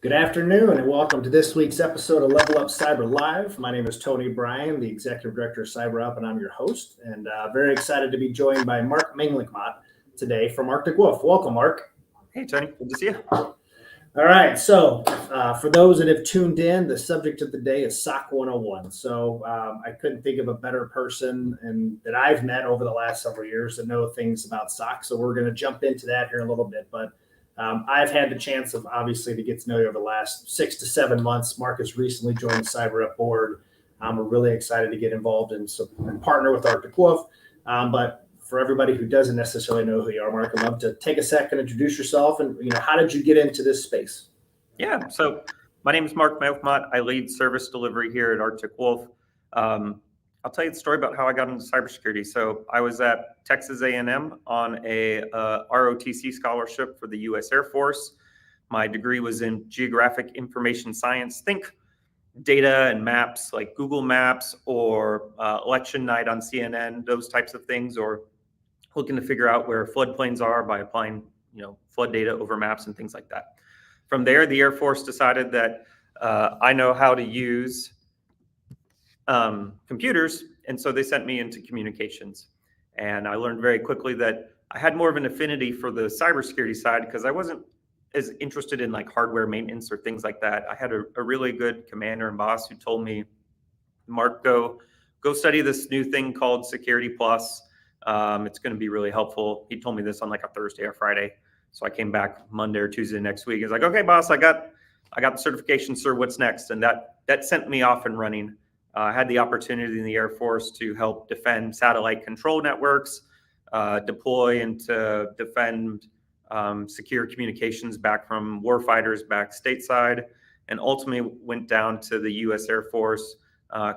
Good afternoon and welcome to this week's episode of LevelUp Cyber Live. My name is Tony Bryan, the Executive Director of CyberUp, and I'm your host. And very excited to be joined by Mark Manglicmot today from Arctic Wolf. Welcome, Mark. Hey, Tony. Good to see you. All right. So for those that have tuned in, the subject of the day is SOC 101. So I couldn't think of a better person that I've met over the last several years that know things about SOC. So we're going to jump into that here in a little bit. But I've had the chance of obviously to get to know you over the last 6 to 7 months. Mark has recently joined the CyberUp board. We're really excited to get involved and partner with Arctic Wolf. But for everybody who doesn't necessarily know who you are, Mark, I'd love to take a second, introduce yourself, and how did you get into this space? Yeah, so my name is Mark Manglicmot. I lead service delivery here at Arctic Wolf. I'll tell you the story about how I got into cybersecurity. So I was at Texas A&M on a ROTC scholarship for the U.S. Air Force. My degree was in geographic information science. Think data and maps like Google Maps or election night on CNN, those types of things, or looking to figure out where floodplains are by applying, flood data over maps and things like that. From there, the Air Force decided that I know how to use computers, and so they sent me into communications. And I learned very quickly that I had more of an affinity for the cybersecurity side because I wasn't as interested in like hardware maintenance or things like that. I had a really good commander and boss who told me, Mark, go study this new thing called Security Plus. It's going to be really helpful. He told me this on like a Thursday or Friday. So I came back Monday or Tuesday next week. He's like, okay, boss, I got the certification, sir. What's next? And that sent me off and running. I had the opportunity in the Air Force to help defend satellite control networks, deploy and to defend secure communications back from warfighters back stateside, and ultimately went down to the U.S. Air Force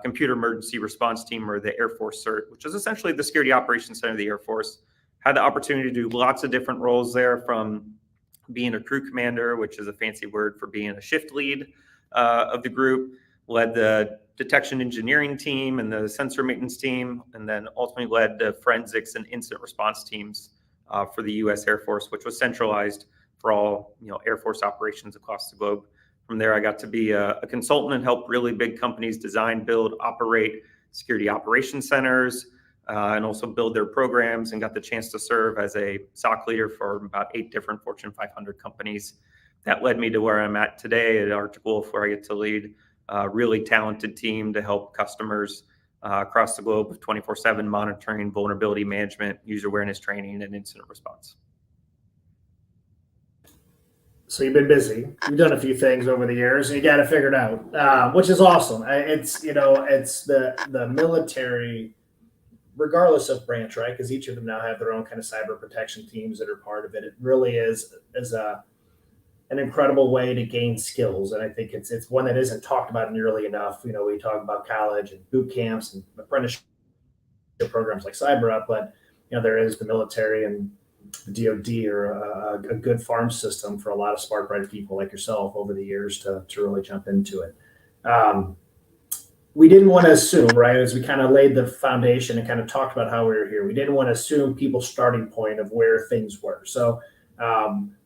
Computer Emergency Response Team, or the Air Force CERT, which is essentially the Security Operations Center of the Air Force. Had the opportunity to do lots of different roles there, from being a crew commander, which is a fancy word for being a shift lead of the group, led the detection engineering team and the sensor maintenance team, and then ultimately led the forensics and incident response teams for the U.S. Air Force, which was centralized for all Air Force operations across the globe. From there, I got to be a consultant and help really big companies design, build, operate security operations centers, and also build their programs, and got the chance to serve as a SOC leader for about 8 different Fortune 500 companies. That led me to where I'm at today at Arctic Wolf, where I get to lead a really talented team to help customers across the globe with 24/7 monitoring, vulnerability management, user awareness training, and incident response. So you've been busy. You've done a few things over the years, and you got it figured out, which is awesome. It's the military, regardless of branch, right? Because each of them now have their own kind of cyber protection teams that are part of it. It really is an incredible way to gain skills, and I think it's one that isn't talked about nearly enough. We talk about college and boot camps and apprenticeship programs like CyberUp, but there is the military and the DoD, or a good farm system for a lot of smart, bright people like yourself over the years to really jump into it. We didn't want to assume, right, as we kind of laid the foundation and kind of talked about how we were here, we didn't want to assume people's starting point of where things were. So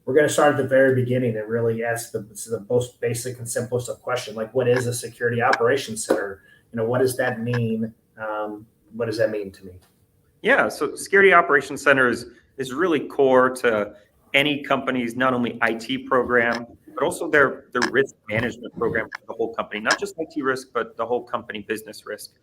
we're going to start at the very beginning and really ask the most basic and simplest of question, like, what is a security operations center? What does that mean? What does that mean to me? Yeah, so Security Operations Center is really core to any company's not only IT program, but also their risk management program for the whole company, not just IT risk, but the whole company business risk.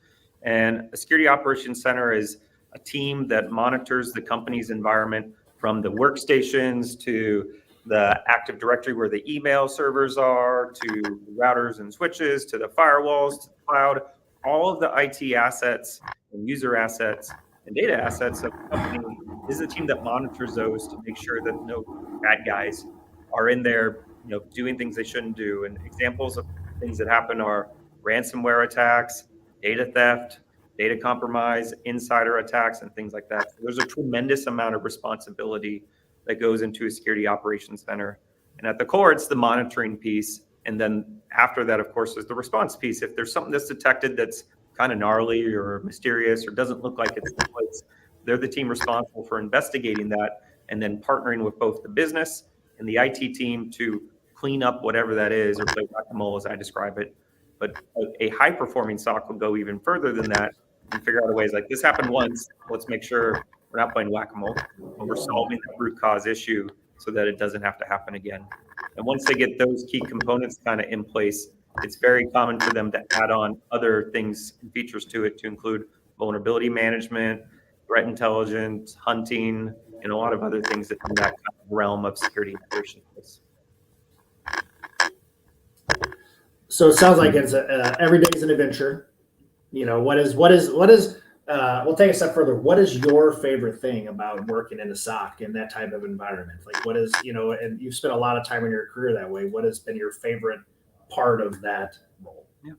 And a Security Operations Center is a team that monitors the company's environment, from the workstations to the Active Directory where the email servers are, to routers and switches, to the firewalls, to the cloud. All of the IT assets and user assets and data assets of the company is the team that monitors those to make sure that no bad guys are in there, doing things they shouldn't do. And examples of things that happen are ransomware attacks, data theft, data compromise, insider attacks, and things like that. So there's a tremendous amount of responsibility that goes into a security operations center. And at the core, it's the monitoring piece. And then after that, of course, is the response piece. If there's something that's detected that's kind of gnarly or mysterious or doesn't look like it's the place, they're the team responsible for investigating that and then partnering with both the business and the IT team to clean up whatever that is or play whack-a-mole as I describe it. But a high-performing SOC will go even further than that and figure out ways like this happened once. Let's make sure we're not playing whack-a-mole, but we're solving that root cause issue so that it doesn't have to happen again. And once they get those key components kind of in place, it's very common for them to add on other things and features to it to include vulnerability management, threat intelligence, hunting, and a lot of other things that in that kind of realm of security operations. So it sounds like it's every day is an adventure. You know, what is we'll take a step further. What is your favorite thing about working in a SOC in that type of environment? Like what is, you know, and you've spent a lot of time in your career that way. What has been your favorite part of that role? Yeah.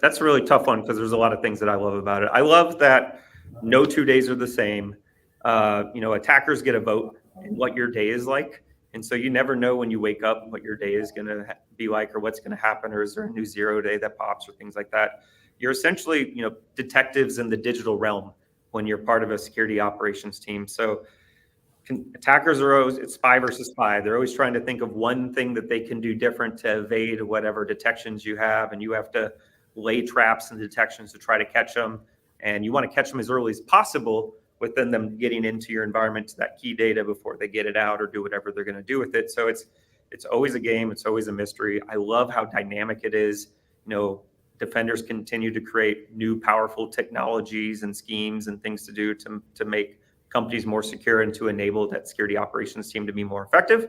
That's a really tough one because there's a lot of things that I love about it. I love that no 2 days are the same. You know, attackers get a vote in what your day is like. And so you never know when you wake up what your day is going to be like or what's going to happen, or is there a new 0 day that pops or things like that. You're essentially, you know, detectives in the digital realm when you're part of a security operations team. So attackers are always, it's spy versus spy. They're always trying to think of one thing that they can do different to evade whatever detections you have. And you have to lay traps and detections to try to catch them. And you want to catch them as early as possible within them getting into your environment to that key data before they get it out or do whatever they're going to do with it. So it's always a game. It's always a mystery. I love how dynamic it is. You know, defenders continue to create new powerful technologies and schemes and things to do to make companies more secure and to enable that security operations team to be more effective.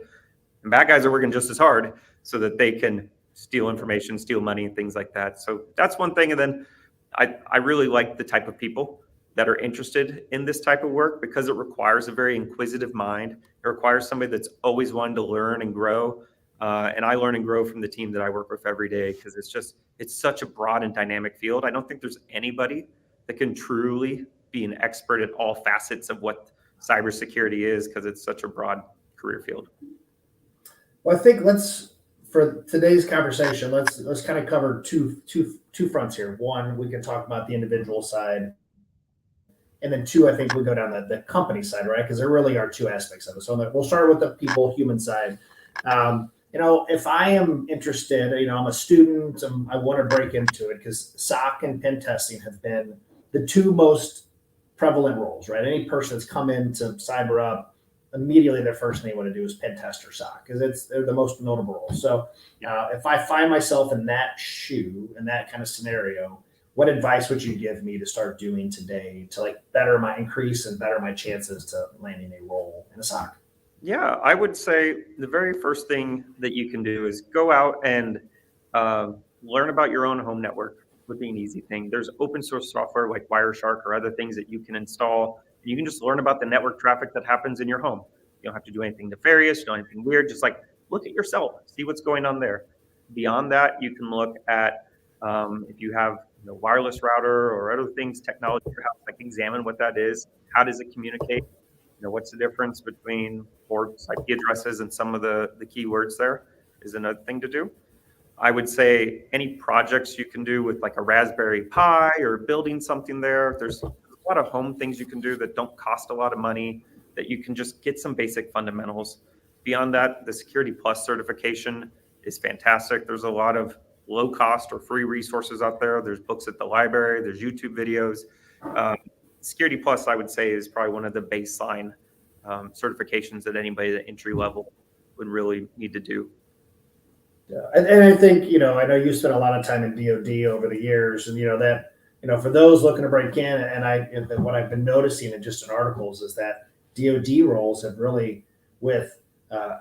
And bad guys are working just as hard so that they can steal information, steal money, and things like that. So that's one thing. And then I really like the type of people that are interested in this type of work because it requires a very inquisitive mind. It requires somebody that's always wanting to learn and grow. And I learn and grow from the team that I work with every day because it's such a broad and dynamic field. I don't think there's anybody that can truly be an expert at all facets of what cybersecurity is because it's such a broad career field. Well, I think for today's conversation, let's kind of cover two fronts here. One, we can talk about the individual side. And then two, I think we go down the company side, right? Because there really are two aspects of it. So we'll start with the people, human side. You know, if I am interested, you know, I'm a student, I want to break into it because SOC and pen testing have been the two most prevalent roles, right? Any person that's come into CyberUp, immediately their first thing they want to do is pen test or SOC because they're the most notable roles. So if I find myself in that shoe, in that kind of scenario, what advice would you give me to start doing today to like better my chances to landing a role in a SOC? Yeah, I would say the very first thing that you can do is go out and learn about your own home network would be an easy thing. There's open source software like Wireshark or other things that you can install. You can just learn about the network traffic that happens in your home. You don't have to do anything nefarious, you don't do anything weird. Just like look at yourself, see what's going on there. Beyond that, you can look at if you have wireless router or other things, technology in your house, like examine what that is. How does it communicate? What's the difference between ports, IP addresses, and some of the keywords there is another thing to do. I would say any projects you can do with like a Raspberry Pi or building something there. There's a lot of home things you can do that don't cost a lot of money that you can just get some basic fundamentals. Beyond that, the Security Plus certification is fantastic. There's a lot of low cost or free resources out there. There's books at the library, there's YouTube videos. Security Plus, I would say, is probably one of the baseline certifications that anybody at entry level would really need to do. Yeah, and I think, I know you spent a lot of time in DoD over the years, and for those looking to break in, and what I've been noticing in articles is that DoD roles have really, with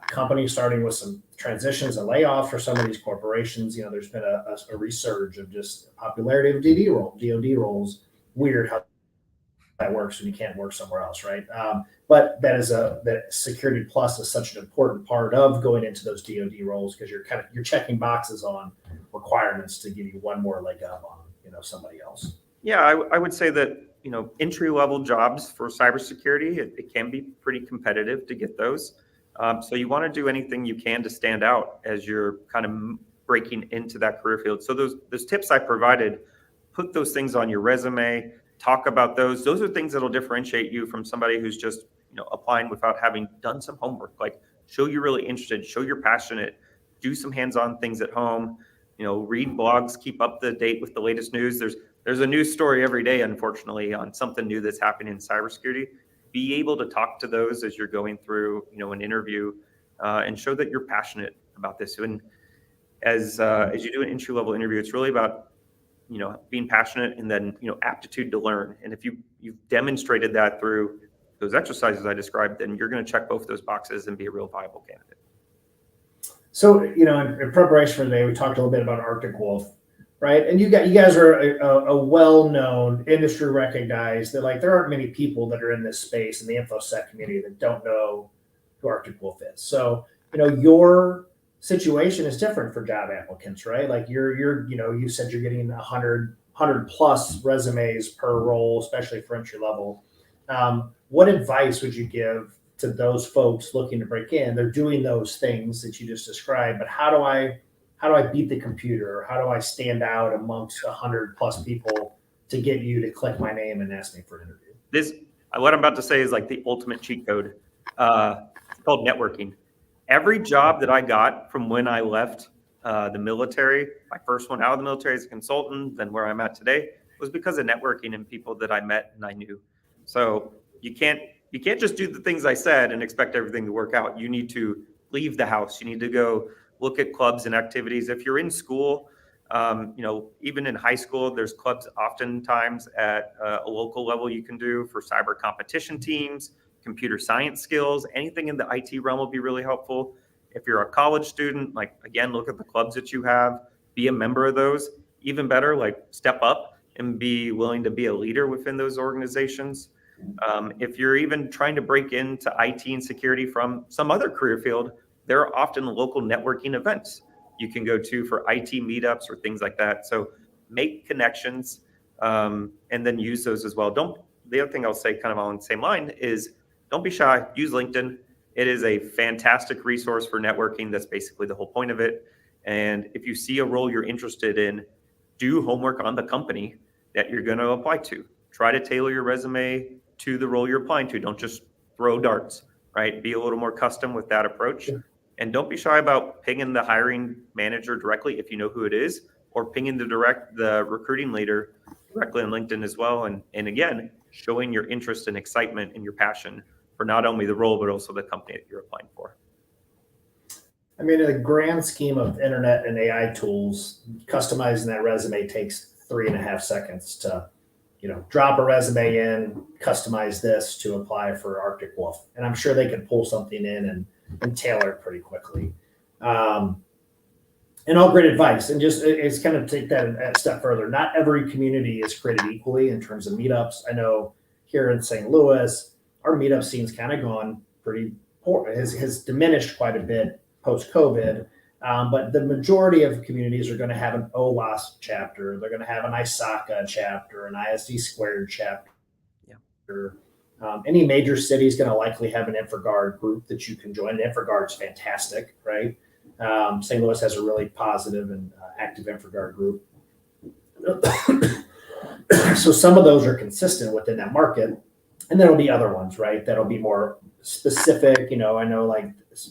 companies starting with some transitions and layoffs for some of these corporations, there's been a resurge of just popularity of DoD roles. Weird how that works when you can't work somewhere else, right? But that Security Plus is such an important part of going into those DoD roles because you're checking boxes on requirements to give you one more leg up on somebody else. Yeah, I would say that entry level jobs for cybersecurity, it can be pretty competitive to get those. So you want to do anything you can to stand out as you're kind of breaking into that career field. So those tips I provided, put those things on your resume. Talk about those. Those are things that'll differentiate you from somebody who's just, applying without having done some homework. Like show you're really interested, show you're passionate, do some hands-on things at home, read blogs, keep up to date with the latest news. There's a news story every day, unfortunately, on something new that's happening in cybersecurity. Be able to talk to those as you're going through, an interview, and show that you're passionate about this. And as you do an entry-level interview, it's really about, being passionate and then, aptitude to learn. And if you've demonstrated that through those exercises I described, then you're going to check both those boxes and be a real viable candidate. So, in preparation for today, we talked a little bit about Arctic Wolf, right? And you guys are a well-known, industry recognized, that like there aren't many people that are in this space in the InfoSec community that don't know who Arctic Wolf is. So, your situation is different for job applicants, right? Like you said you're getting 100 plus resumes per role, especially for entry level. What advice would you give to those folks looking to break in? They're doing those things that you just described, but how do I beat the computer? Or how do I stand out amongst 100 plus people to get you to click my name and ask me for an interview? What I'm about to say is like the ultimate cheat code. It's called networking. Every job that I got from when I left the military, my first one out of the military as a consultant, then where I'm at today, was because of networking and people that I met and I knew. So you can't just do the things I said and expect everything to work out. You need to leave the house. You need to go look at clubs and activities. If you're in school, even in high school, there's clubs oftentimes at a local level you can do for cyber competition teams, computer science skills, anything in the IT realm will be really helpful. If you're a college student, again, look at the clubs that you have, be a member of those. Even better, step up and be willing to be a leader within those organizations. If you're even trying to break into IT and security from some other career field, there are often local networking events you can go to for IT meetups or things like that. So make connections and then use those as well. The other thing I'll say kind of along the same line is don't be shy. Use LinkedIn. It is a fantastic resource for networking. That's basically the whole point of it. And if you see a role you're interested in, do homework on the company that you're going to apply to. Try to tailor your resume to the role you're applying to. Don't just throw darts, right? Be a little more custom with that approach. And don't be shy about pinging the hiring manager directly if you know who it is, or pinging the recruiting leader directly on LinkedIn as well. And again, showing your interest and excitement and your passion for not only the role, but also the company that you're applying for. I mean, in the grand scheme of internet and AI tools, customizing that resume takes 3.5 seconds to, drop a resume in, customize this to apply for Arctic Wolf. And I'm sure they can pull something in and tailor it pretty quickly. And all great advice. And it's kind of take that a step further. Not every community is created equally in terms of meetups. I know here in St. Louis, our meetup scene's kind of gone pretty poor. Has diminished quite a bit post-COVID. But the majority of communities are going to have an OWASP chapter. They're going to have an ISACA chapter, an ISD squared chapter. Yeah. Any major city is going to likely have an InfraGard group that you can join. InfraGard's fantastic, right? St. Louis has a really positive and active InfraGard group. So some of those are consistent within that market. And there'll be other ones, right? That'll be more specific. I know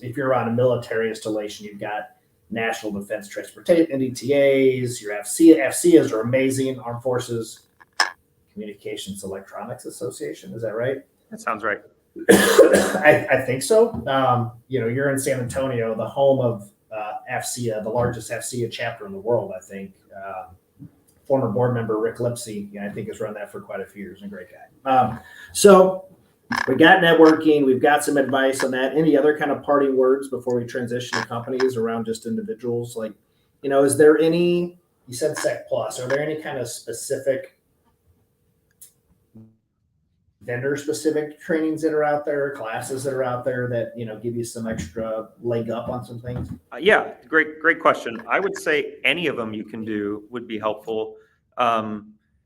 if you're on a military installation, you've got National Defense Transportation, NDTAs, your FCAs are amazing, Armed Forces Communications Electronics Association. Is that right? That sounds right. I think so. You're in San Antonio, the home of FCA, the largest FCA chapter in the world, I think. Former board member Rick Lipsy, I think, has run that for quite a few years, and a great guy. So we got networking. We've got some advice on that. Any other kind of parting words before we transition to companies around just individuals? Is there any, you said Sec Plus, are there any kind of specific vendor-specific trainings that are out there, classes that are out there that, give you some extra leg up on some things? Yeah, great question. I would say any of them you can do would be helpful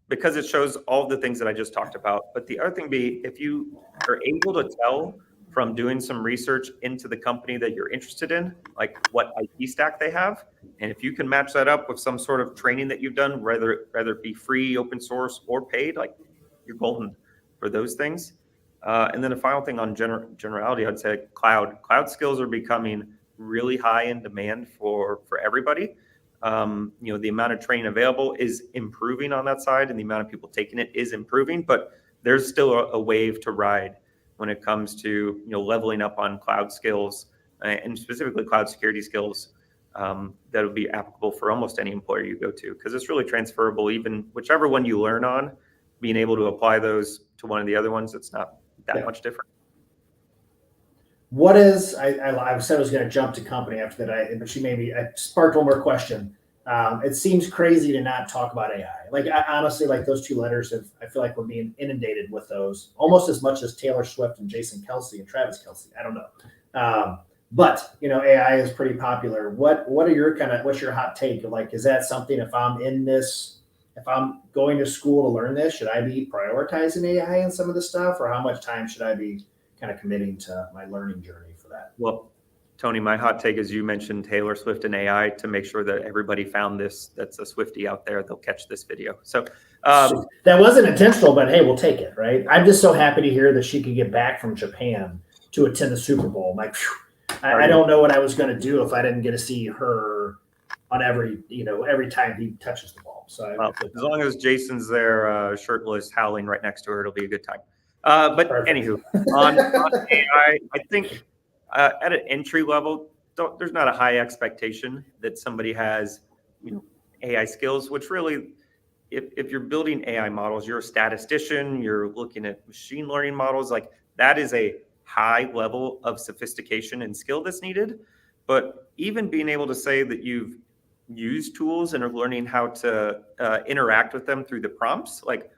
because it shows all the things that I just talked about. But the other thing be, if you are able to tell from doing some research into the company that you're interested in, like what IT stack they have, and if you can match that up with some sort of training that you've done, whether it be free, open source, or paid, you're golden for those things. And then the final thing on generality, I'd say cloud skills are becoming really high in demand for everybody. The amount of training available is improving on that side, and the amount of people taking it is improving, but there's still a wave to ride when it comes to leveling up on cloud skills, and specifically cloud security skills, that would be applicable for almost any employer you go to, because it's really transferable. Even whichever one you learn on, being able to apply those to one of the other ones, it's not that much different. What is, I said I was going to jump to company after that, but I sparked one more question. It seems crazy to not talk about AI. Like, honestly, like those two letters, I feel like we're being inundated with those almost as much as Taylor Swift and Jason Kelsey and Travis Kelsey. I don't know. But AI is pretty popular. What are your what's your hot take? Like, is that something, if I'm going to school to learn this, should I be prioritizing AI in some of the stuff, or how much time should I be kind of committing to my learning journey for that? Well, Tony, my hot take is you mentioned Taylor Swift and AI to make sure that everybody found this. That's a Swiftie out there. They'll catch this video. So that wasn't intentional, but hey, we'll take it, right? I'm just so happy to hear that she could get back from Japan to attend the Super Bowl. I'm like, I don't know what I was going to do if I didn't get to see her on every time he touches the ball. So as long as Jason's there, shirtless, howling right next to her, it'll be a good time. But Perfect. Anywho, on AI, I think at an entry level, there's not a high expectation that somebody has, AI skills, which really, if you're building AI models, you're a statistician, you're looking at machine learning models, like that is a high level of sophistication and skill that's needed. But even being able to say that you've used tools and are learning how to interact with them through the prompts, like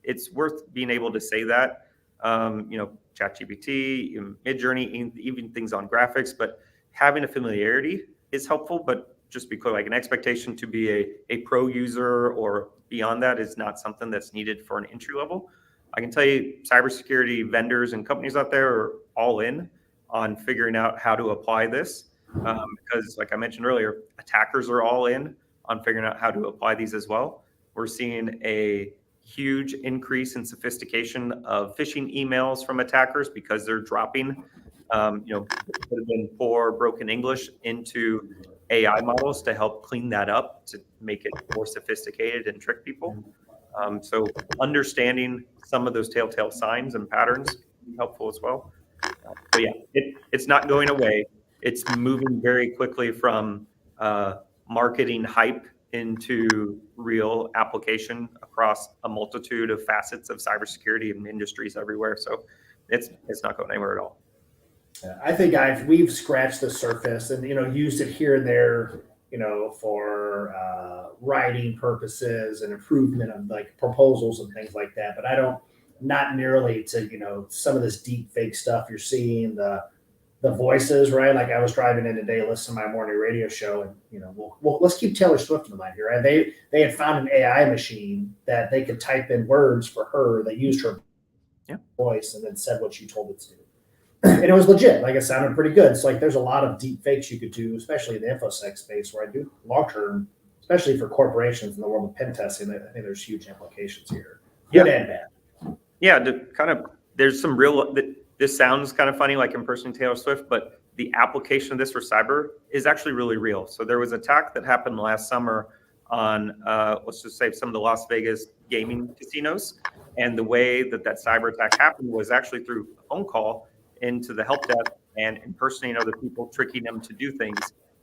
it's worth being able to say that. ChatGPT, Midjourney, even things on graphics, but having a familiarity is helpful. But just be clear, like an expectation to be a pro user or beyond that is not something that's needed for an entry level. I can tell you cybersecurity vendors and companies out there are all in on figuring out how to apply this, because like I mentioned earlier, attackers are all in on figuring out how to apply these as well. We're seeing a huge increase in sophistication of phishing emails from attackers because they're dropping, could have been poor, broken English into AI models to help clean that up, to make it more sophisticated and trick people. So understanding some of those telltale signs and patterns is helpful as well. So yeah, it's not going away. It's moving very quickly from marketing hype into real application across a multitude of facets of cybersecurity and industries everywhere. So it's not going anywhere at all. I think we've scratched the surface and used it here and there, for writing purposes and improvement of like proposals and things like that. But not nearly to some of this deep fake stuff you're seeing, the voices, right? Like I was driving in today, listening to my morning radio show, and let's keep Taylor Swift in mind here, right? They had found an AI machine that they could type in words for her that used her voice and then said what she told it to do. And it was legit. Like it sounded pretty good. It's like there's a lot of deep fakes you could do, especially in the InfoSec space, where I do long term, especially for corporations in the world of pen testing. I think there's huge implications here, good and bad. Yeah, there's some real. This sounds kind of funny, like impersonating Taylor Swift, but the application of this for cyber is actually really real. So there was an attack that happened last summer on, let's just say, some of the Las Vegas gaming casinos. And the way that cyber attack happened was actually through a phone call into the help desk and impersonating other people, tricking them to do things.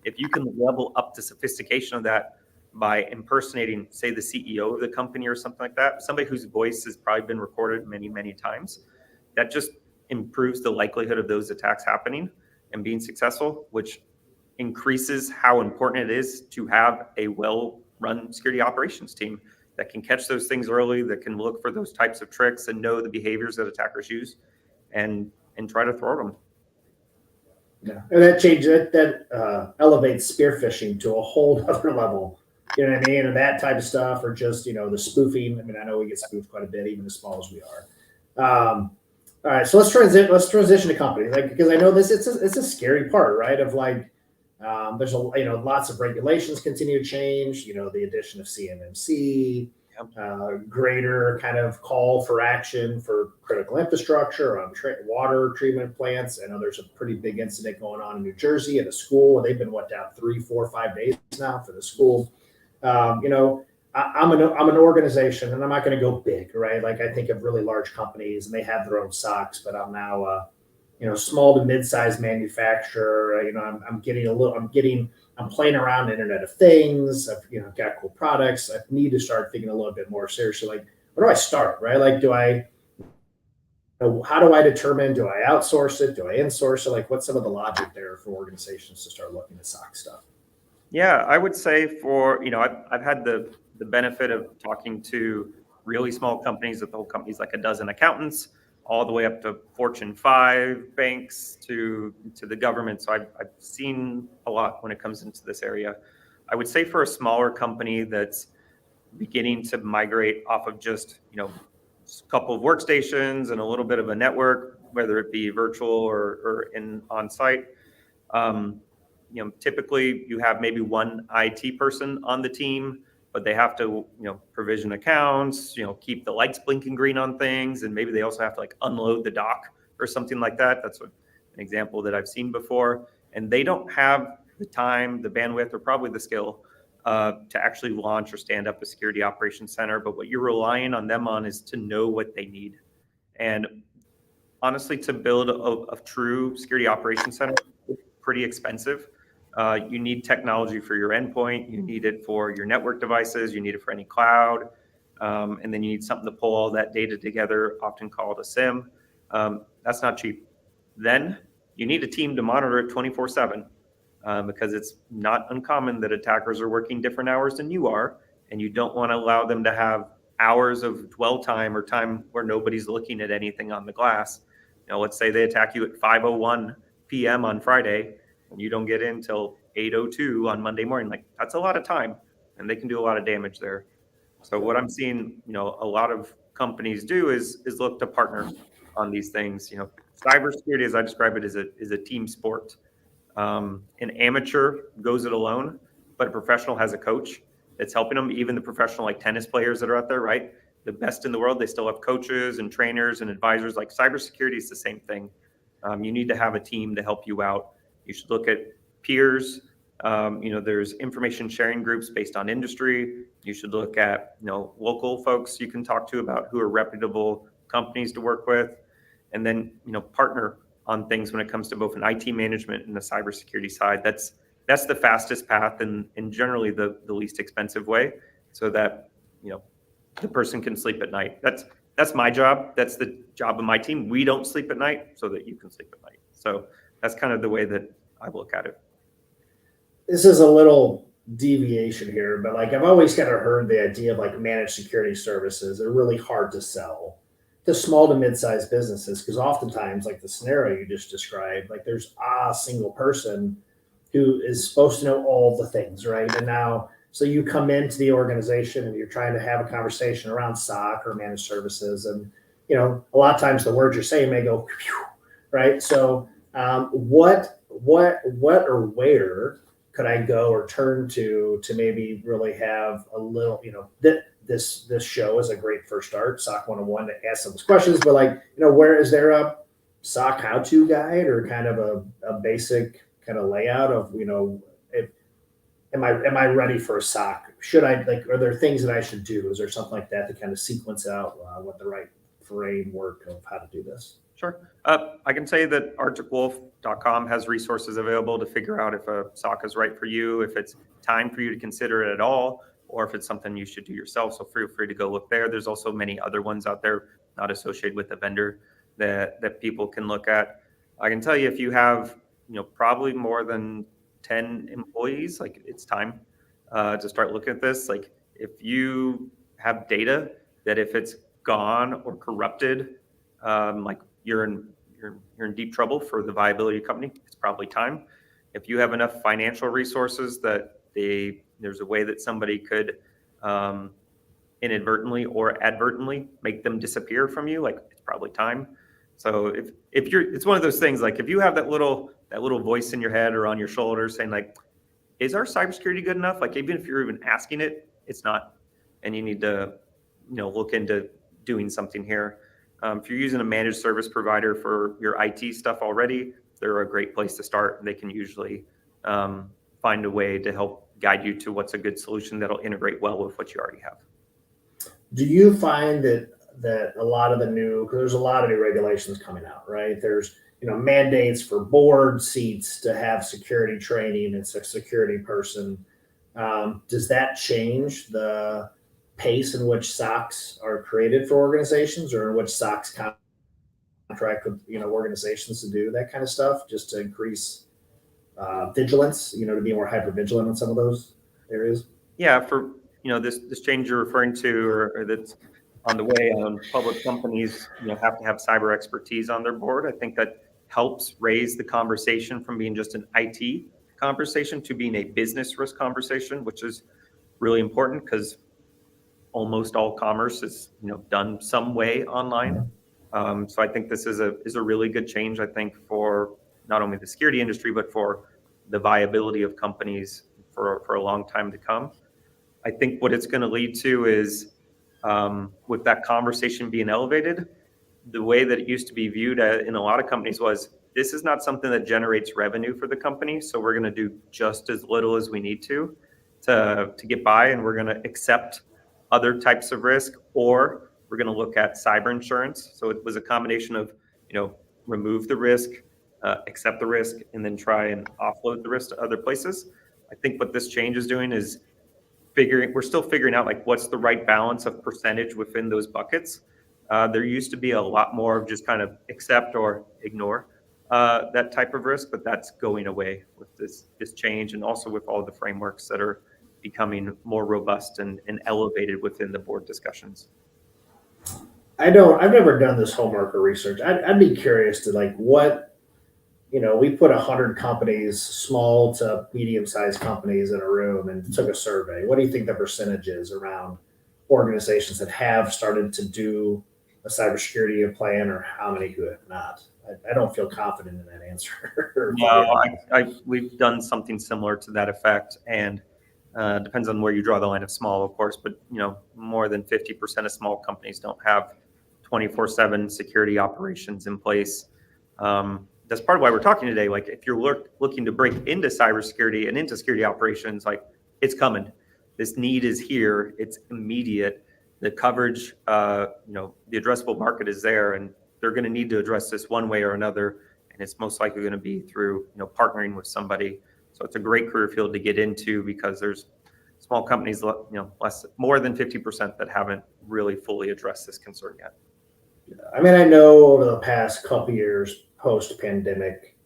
If you can level up the sophistication of that by impersonating, say, the CEO of the company or something like that, somebody whose voice has probably been recorded many, many times, that just improves the likelihood of those attacks happening and being successful, which increases how important it is to have a well-run security operations team that can catch those things early, that can look for those types of tricks and know the behaviors that attackers use and try to thwart them. Yeah, and that elevates spear phishing to a whole other level. You know what I mean? And that type of stuff, or just the spoofing. I mean, I know we get spoofed quite a bit, even as small as we are. All right, so let's transition to companies, like, because I know it's a scary part, right? Of like, there's lots of regulations continue to change. The addition of CMMC, greater kind of call for action for critical infrastructure on water treatment plants. I know there's a pretty big incident going on in New Jersey at a school, and they've been down 3, 4, 5 days now for the school. I'm an organization, and I'm not going to go big, right? Like I think of really large companies, and they have their own SOCs, but I'm now small to mid-sized manufacturer. I'm playing around the Internet of Things. I've got cool products. I need to start thinking a little bit more seriously. Like, where do I start, right? Like, how do I determine, do I outsource it? Do I insource it? Like, what's some of the logic there for organizations to start looking at SOC stuff? Yeah, I would say I've had the benefit of talking to really small companies that the whole company's like a dozen accountants, all the way up to Fortune 5 banks to the government. So I've seen a lot when it comes into this area. I would say for a smaller company that's beginning to migrate off of just a couple of workstations and a little bit of a network, whether it be virtual or in on site. Typically you have maybe one IT person on the team, but they have to, provision accounts, keep the lights blinking green on things. And maybe they also have to like unload the dock or something like that. That's an example that I've seen before. And they don't have the time, the bandwidth, or probably the skill to actually launch or stand up a security operations center. But what you're relying on them on is to know what they need. And honestly, to build a true security operations center, it's pretty expensive. You need technology for your endpoint. You need it for your network devices. You need it for any cloud. And then you need something to pull all that data together, often called a SIM. That's not cheap. Then you need a team to monitor it 24/7 because it's not uncommon that attackers are working different hours than you are. And you don't want to allow them to have hours of dwell time or time where nobody's looking at anything on the glass. Let's say they attack you at 5:01 p.m. on Friday, and you don't get in till 8:02 on Monday morning. Like, that's a lot of time, and they can do a lot of damage there. So what I'm seeing, a lot of companies do is look to partner on these things. Cybersecurity, as I describe it, is a team sport. An amateur goes it alone, but a professional has a coach that's helping them. Even the professional, like tennis players that are out there, right? The best in the world, they still have coaches and trainers and advisors. Like cybersecurity is the same thing. You need to have a team to help you out. You should look at peers. There's information sharing groups based on industry. You should look at, local folks you can talk to about who are reputable companies to work with, and then, partner on things when it comes to both an IT management and the cybersecurity side. That's the fastest path and generally the least expensive way, so that, the person can sleep at night. That's my job. That's the job of my team. We don't sleep at night so that you can sleep at night. So that's kind of the way that I look at it. This is a little deviation here, but like I've always kind of heard the idea of like managed security services are really hard to sell to small to mid-sized businesses, because oftentimes, like the scenario you just described, like there's a single person who is supposed to know all the things, right? And now, so you come into the organization and you're trying to have a conversation around SOC or managed services, and a lot of times the words you're saying may go, right? So what or where could I go or turn to maybe really have a little, this show is a great first start, SOC 101, to ask some questions, but like, where is there a SOC how-to guide or kind of a basic kind of layout of, am I ready for a SOC? Are there things that I should do? Is there something like that to kind of sequence out what the right framework of how to do this? Sure. I can say that arcticwolf.com has resources available to figure out if a SOC is right for you, if it's time for you to consider it at all, or if it's something you should do yourself. So feel free to go look there. There's also many other ones out there not associated with the vendor that people can look at. I can tell you, if you have, probably more than 10 employees, like it's time to start looking at this. Like if you have data that if it's gone or corrupted, like you're in deep trouble for the viability of the company. It's probably time. If you have enough financial resources that there's a way that somebody could inadvertently or advertently make them disappear from you, like it's probably time. So it's one of those things, like if you have that little voice in your head or on your shoulder saying like, is our cybersecurity good enough? Like even if you're even asking it, it's not. And you need to look into doing something here. If you're using a managed service provider for your IT stuff already, they're a great place to start. They can usually find a way to help guide you to what's a good solution that'll integrate well with what you already have. Do you find that a lot of the new, because there's a lot of new regulations coming out, right? There's mandates for board seats to have security training. It's a security person. Does that change the pace in which SOCs are created for organizations, or in which SOCs contract with organizations to do that kind of stuff, just to increase vigilance, to be more hyper vigilant in some of those areas? Yeah, for this change you're referring to, or that's on the way, public companies have to have cyber expertise on their board. I think that helps raise the conversation from being just an IT conversation to being a business risk conversation, which is really important because almost all commerce is done some way online. So I think this is a really good change, I think, for not only the security industry, but for the viability of companies for a long time to come. I think what it's going to lead to is, with that conversation being elevated, the way that it used to be viewed in a lot of companies was, this is not something that generates revenue for the company, so we're going to do just as little as we need to get by, and we're going to accept other types of risk, or we're going to look at cyber insurance. So it was a combination of, remove the risk, accept the risk, and then try and offload the risk to other places. I think what this change is doing is we're still figuring out like what's the right balance of percentage within those buckets. There used to be a lot more of just kind of accept or ignore that type of risk, but that's going away with this change, and also with all the frameworks that are becoming more robust and elevated within the board discussions. I've never done this homework or research. I'd be curious to what, we put 100 companies, small to medium-sized companies, in a room and took a survey. What do you think the percentage is around organizations that have started to do a cybersecurity plan, or how many who have not? I don't feel confident in that answer. No, we've done something similar to that effect, and depends on where you draw the line of small, of course, but more than 50% of small companies don't have 24/7 security operations in place. That's part of why we're talking today. Like, if you're looking to break into cybersecurity and into security operations, like, it's coming. This need is here. It's immediate. The coverage, the addressable market is there, and they're going to need to address this one way or another. And it's most likely going to be through, partnering with somebody. So it's a great career field to get into, because there's small companies, more than 50% that haven't really fully addressed this concern yet. I mean, I know over the past couple years, post-pandemic,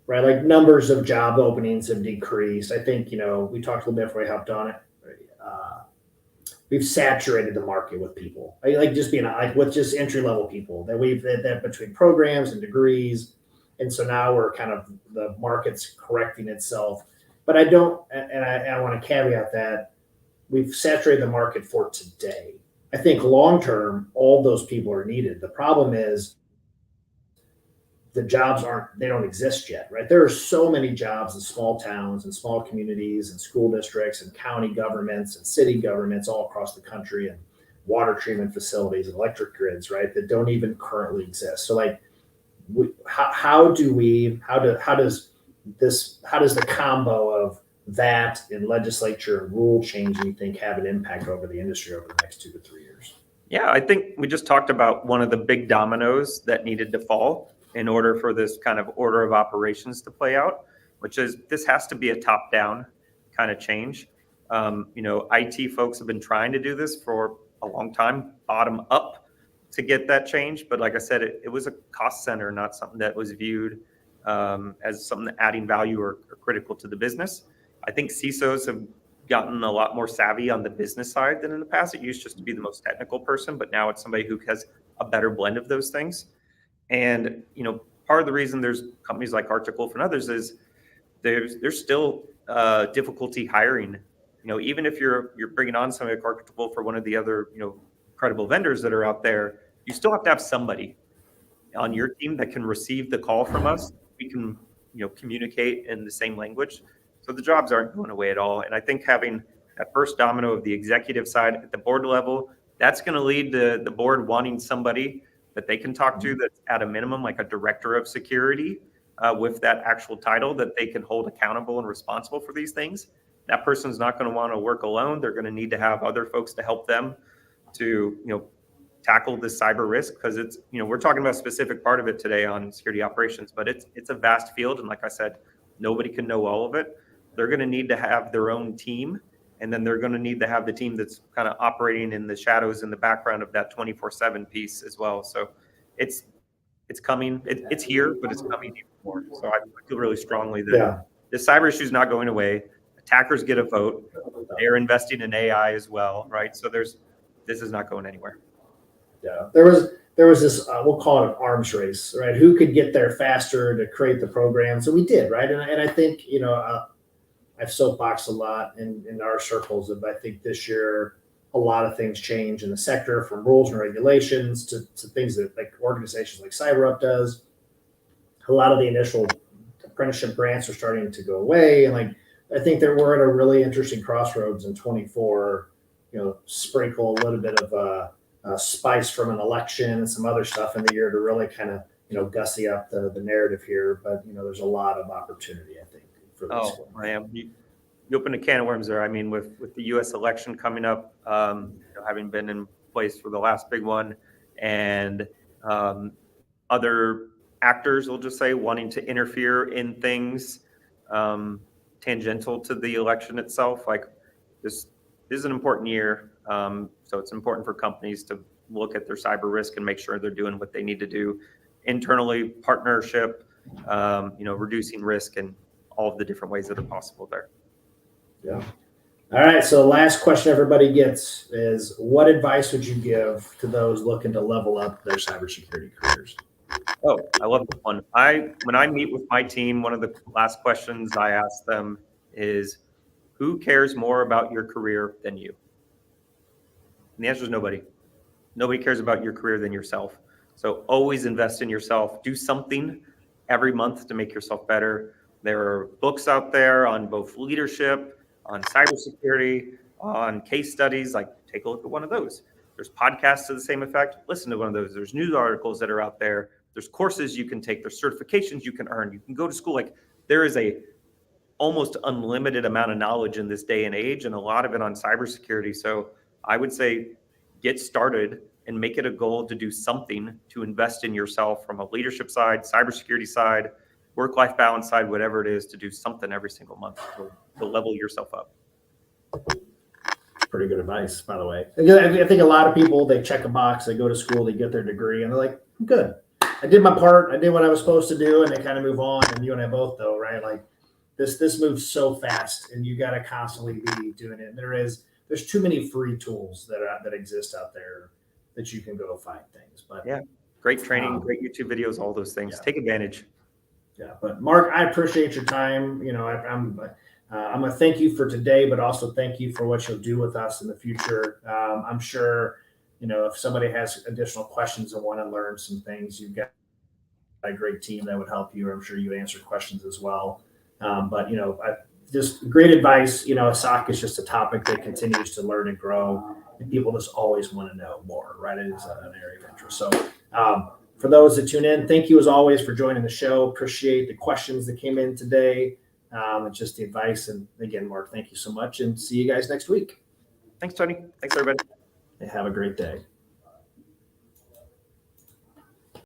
right, like numbers of job openings have decreased. I think, we talked a little bit before we hopped on it. We've saturated the market with people. With just entry-level people that between programs and degrees. And so now we're kind of, the market's correcting itself. But I want to caveat that we've saturated the market for today. I think long-term, all those people are needed. The problem is the jobs don't exist yet, right? There are so many jobs in small towns and small communities and school districts and county governments and city governments all across the country, and water treatment facilities and electric grids, right, that don't even currently exist. So how does the combo of that and legislature and rule change, you think, have an impact over the industry over the next 2 to 3 years? Yeah, I think we just talked about one of the big dominoes that needed to fall in order for this kind of order of operations to play out, which is, this has to be a top-down kind of change. IT folks have been trying to do this for a long time, bottom up, to get that change. But like I said, it was a cost center, not something that was viewed as something adding value or critical to the business. I think CISOs have gotten a lot more savvy on the business side than in the past. It used just to be the most technical person, but now it's somebody who has a better blend of those things. And part of the reason there's companies like Arctic Wolf and others is there's still difficulty hiring. Even if you're bringing on somebody like Arctic Wolf or one of the other credible vendors that are out there, you still have to have somebody on your team that can receive the call from us. We can communicate in the same language. So the jobs aren't going away at all. And I think having that first domino of the executive side at the board level, That's going to lead to the board wanting somebody that they can talk to that's at a minimum like a director of security with that actual title that they can hold accountable and responsible for these things. That person's not going to want to work alone. They're going to need to have other folks to help them to, tackle this cyber risk, because it's, we're talking about a specific part of it today on security operations, but it's a vast field. And like I said, nobody can know all of it. They're going to need to have their own team, and then they're going to need to have the team that's kind of operating in the shadows in the background of that 24/7 piece as well. So it's coming. It's here, but it's coming even more. So I feel really strongly that the cyber issue is not going away. Attackers get a vote. They're investing in AI as well, right? So this is not going anywhere. Yeah, there was this we'll call it an arms race, right? Who could get there faster to create the program? So we did, right? And I think I've soapboxed a lot in our circles, and I think this year a lot of things change in the sector, from rules and regulations to things that like organizations like CyberUp does. A lot of the initial apprenticeship grants are starting to go away, and like I think that we're at a really interesting crossroads in 24. Sprinkle a little bit of spice from an election and some other stuff in the year to really kind of gussy up the narrative here. But there's a lot of opportunity, I think, for this one. I am. You opened a can of worms there. I mean, with the U.S. election coming up, having been in place for the last big one, and other actors, we'll just say, wanting to interfere in things tangential to the election itself. Like this is an important year. So it's important for companies to look at their cyber risk and make sure they're doing what they need to do internally, partnership, reducing risk, and all of the different ways that are possible there. Yeah. All right. So last question everybody gets is, what advice would you give to those looking to level up their cybersecurity careers? Oh, I love this one. When I meet with my team, one of the last questions I ask them is, who cares more about your career than you? And the answer is nobody. Nobody cares about your career than yourself. So always invest in yourself. Do something every month to make yourself better. There are books out there on both leadership, on cybersecurity, on case studies. Like, take a look at one of those. There's podcasts to the same effect. Listen to one of those. There's news articles that are out there. There's courses you can take. There's certifications you can earn. You can go to school. Like, there is a almost unlimited amount of knowledge in this day and age, and a lot of it on cybersecurity. So I would say get started and make it a goal to do something to invest in yourself from a leadership side, cybersecurity side, work-life balance side, whatever it is, to do something every single month to level yourself up. Pretty good advice, by the way. I think a lot of people, they check a box, they go to school, they get their degree, and they're like, I'm good. I did my part. I did what I was supposed to do, and they kind of move on. And you and I both, though, right? Like this moves so fast, and you got to constantly be doing it. And there's too many free tools that exist out there that you can go find things. But yeah, great training, great YouTube videos, all those things. Yeah. Take advantage. Yeah, but Mark, I appreciate your time. I'm gonna thank you for today, but also thank you for what you'll do with us in the future. I'm sure, if somebody has additional questions and want to learn some things, you've got a great team that would help you. I'm sure you answer questions as well. But just great advice. SOC is just a topic that continues to learn and grow, and people just always want to know more, right? It is an area of interest. So for those that tune in, thank you as always for joining the show. Appreciate the questions that came in today, and just the advice. And again, Mark, thank you so much, and see you guys next week. Thanks, Tony. Thanks, everybody. Have a great day.